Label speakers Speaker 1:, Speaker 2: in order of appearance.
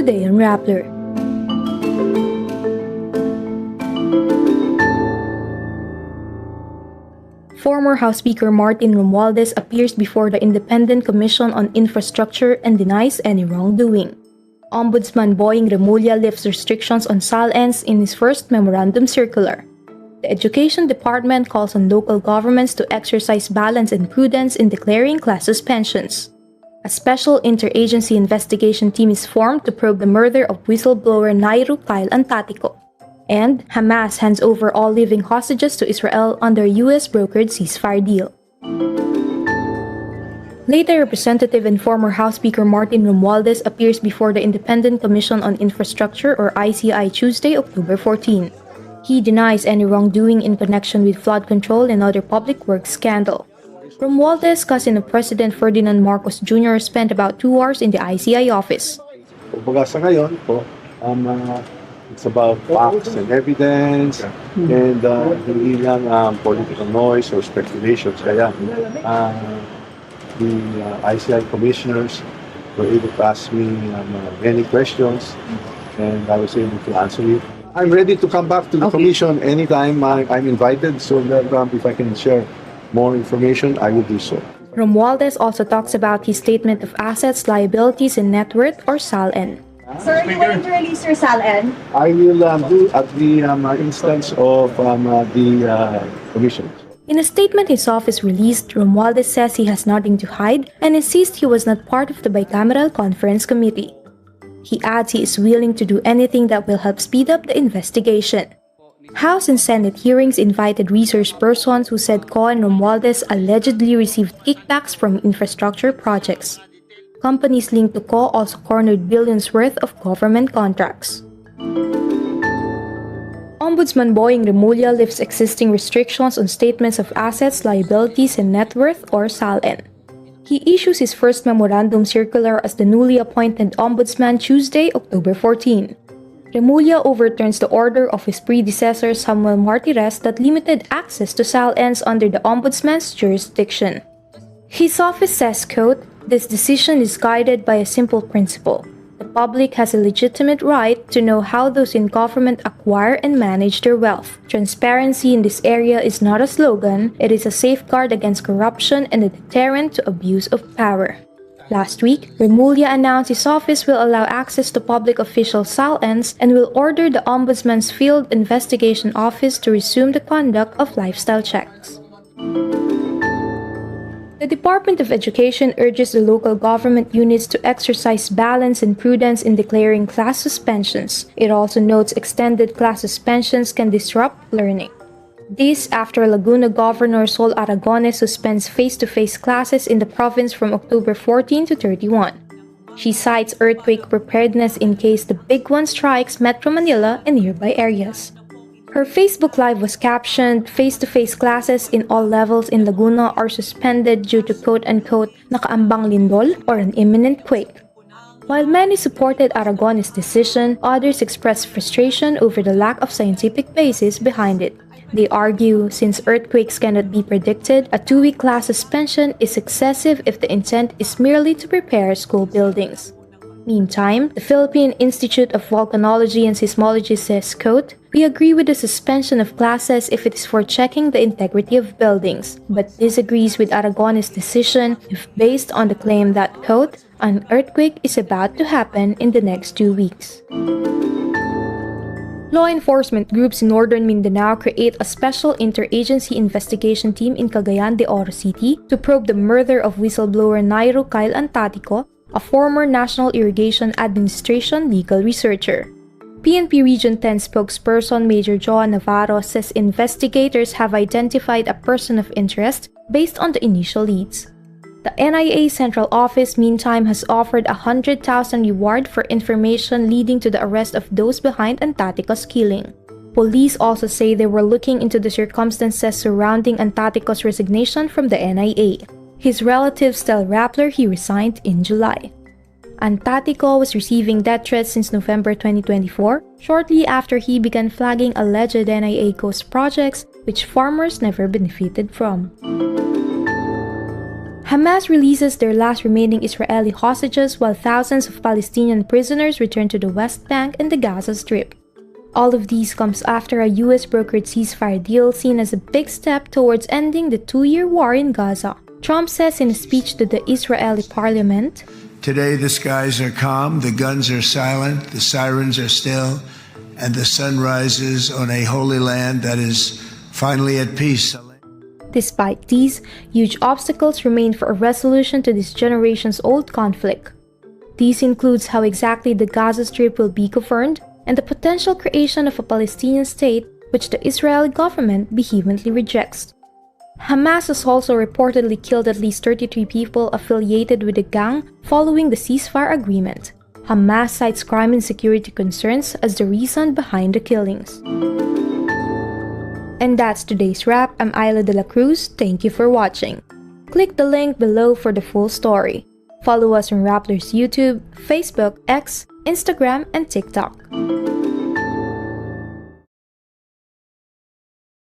Speaker 1: today on Rappler. Former House Speaker Martin Romualdez appears before the Independent Commission on Infrastructure and denies any wrongdoing. Ombudsman Remulla lifts restrictions on SALNs in his first memorandum circular. The Education Department calls on local governments to exercise balance and prudence in declaring class suspensions. A special interagency investigation team is formed to probe the murder of whistleblower Kyle Antatico. And Hamas hands over all living hostages to Israel under a US-brokered ceasefire deal. Later, Representative and former House Speaker Martin Romualdez appears before the Independent Commission on Infrastructure or ICI Tuesday, October 14. He denies any wrongdoing in connection with flood control and other public works scandal. Romualdez, cousin of President Ferdinand Marcos Jr., spent about 2 hours in the ICI office.
Speaker 2: Sa ngayon po, it's about facts and evidence and hindi lang political noise or speculations. Kaya the ICI commissioners were able to ask me many questions and I was able to answer it. I'm ready to come back to the commission anytime I'm invited, so that if I can share more information, I will do so.
Speaker 1: Romualdez also talks about his Statement of Assets, Liabilities, and Net Worth or SALN.
Speaker 3: Sir, are you willing to release your SALN?
Speaker 2: I will do at the instance of the commission.
Speaker 1: In a statement his office released, Romualdez says he has nothing to hide and insists he was not part of the bicameral conference committee. He adds he is willing to do anything that will help speed up the investigation. House and Senate hearings invited research persons who said Ko and Romualdez allegedly received kickbacks from infrastructure projects. Companies linked to Ko also cornered billions worth of government contracts. Ombudsman Remulla lifts existing restrictions on statements of assets, liabilities, and net worth or SALN. He issues his first memorandum circular as the newly appointed Ombudsman Tuesday, October 14. Remulla overturns the order of his predecessor Samuel Martires that limited access to SALNs under the Ombudsman's jurisdiction. His office says, quote, "This decision is guided by a simple principle. The public has a legitimate right to know how those in government acquire and manage their wealth. Transparency in this area is not a slogan, it is a safeguard against corruption and a deterrent to abuse of power." Last week, Remulla announced his office will allow access to public official SALNs and will order the Ombudsman's Field Investigation Office to resume the conduct of lifestyle checks. The Department of Education urges the local government units to exercise balance and prudence in declaring class suspensions. It also notes extended class suspensions can disrupt learning. This after Laguna Governor Sol Aragones suspends face-to-face classes in the province from October 14 to 31. She cites earthquake preparedness in case the big one strikes Metro Manila and nearby areas. Her Facebook Live was captioned, "Face-to-face classes in all levels in Laguna are suspended due to quote-unquote nakaambang lindol or an imminent quake." While many supported Aragones' decision, others expressed frustration over the lack of scientific basis behind it. They argue, since earthquakes cannot be predicted, a 2-week class suspension is excessive if the intent is merely to prepare school buildings. Meantime, the Philippine Institute of Volcanology and Seismology says, quote, "We agree with the suspension of classes if it is for checking the integrity of buildings, but disagrees with Aragones' decision if based on the claim that, quote, an earthquake is about to happen in the next 2 weeks. Law enforcement groups in northern Mindanao create a special interagency investigation team in Cagayan de Oro City to probe the murder of whistleblower Kyle Antatico, a former National Irrigation Administration legal researcher. PNP Region 10 spokesperson Major Joan Navarro says investigators have identified a person of interest based on the initial leads. The NIA Central Office, meantime, has offered a 100,000 reward for information leading to the arrest of those behind Antatico's killing. Police also say they were looking into the circumstances surrounding Antatico's resignation from the NIA. His relatives tell Rappler he resigned in July. Antatico was receiving death threats since November 2024, shortly after he began flagging alleged NIA ghost projects which farmers never benefited from. Hamas releases their last remaining Israeli hostages while thousands of Palestinian prisoners return to the West Bank and the Gaza Strip. All of these comes after a US-brokered ceasefire deal seen as a big step towards ending the two-year war in Gaza. Trump says in a speech to the Israeli parliament,
Speaker 4: "Today the skies are calm, the guns are silent, the sirens are still, and the sun rises on a holy land that is finally at peace."
Speaker 1: Despite these, huge obstacles remain for a resolution to this generations-old conflict. These includes how exactly the Gaza Strip will be governed and the potential creation of a Palestinian state, which the Israeli government vehemently rejects. Hamas has also reportedly killed at least 33 people affiliated with the gang following the ceasefire agreement. Hamas cites crime and security concerns as the reason behind the killings. And that's today's wrap. I'm Ayla de la Cruz. Thank you for watching. Click the link below for the full story. Follow us on Rappler's YouTube, Facebook, X, Instagram, and TikTok.